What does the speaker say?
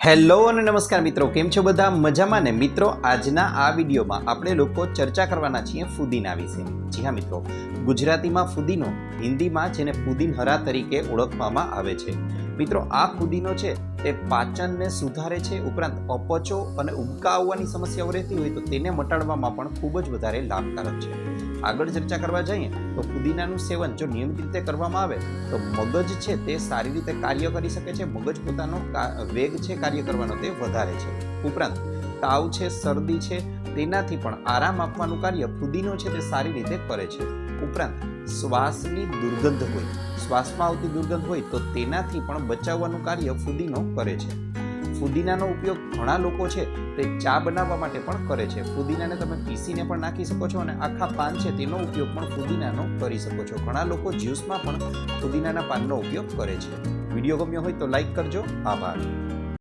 Hello અને નમસ્કાર મિત્રો, કેમ છો બધા? મજામાં ને? મિત્રો, આજના આ વિડીયોમાં આપણે લોકો ચર્ચા કરવાના છીએ ફુદીના વિશેની. જી હા મિત્રો, ગુજરાતીમાં ફુદીનો, હિન્દીમાં જેને પુદીનહરા તરીકે ઓળખવામાં આવે છે. મિત્રો, આ ફુદીનો છે તે પાચનને સુધારે છે, ઉપરાંત અપચો અને ઉબકા આવવાની સમસ્યાઓ રહેતી હોય તો તેને મટાડવામાં પણ ખૂબ જ વધારે લાભકારક છે. આગળ ચર્ચા કરવા જઈએ તો ફુદીનાનું સેવન જો નિયમિત રીતે કરવામાં આવે તો મગજ છે તે સારી રીતે કાર્ય કરી શકે છે. મગજ પોતાનો વેગ છે કાર્ય કરવાનો તે વધારે છે. ઉપરાંત તાવ છે, શરદી છે, તેનાથી પણ આરામ આપવાનું કાર્ય ફુદીનો છે તે સારી રીતે કરે છે. ઉપરાંત શ્વાસની દુર્ગંધ હોય, શ્વાસમાં આવતી દુર્ગંધ હોય તો તેનાથી પણ બચાવવાનું કાર્ય ફુદીનો કરે છે. ફુદીનાનો ઉપયોગ ઘણા લોકો છે તે ચા બનાવવા માટે પણ કરે છે. ફુદીનાને તમે પીસીને પણ નાખી શકો છો અને આખા પાન છે તેનો ઉપયોગ પણ ફુદીનાનો કરી શકો છો. ઘણા લોકો જ્યુસમાં પણ ફુદીનાના પાનનો ઉપયોગ કરે છે. વિડીયો ગમ્યો હોય તો લાઈક કરજો. આભાર.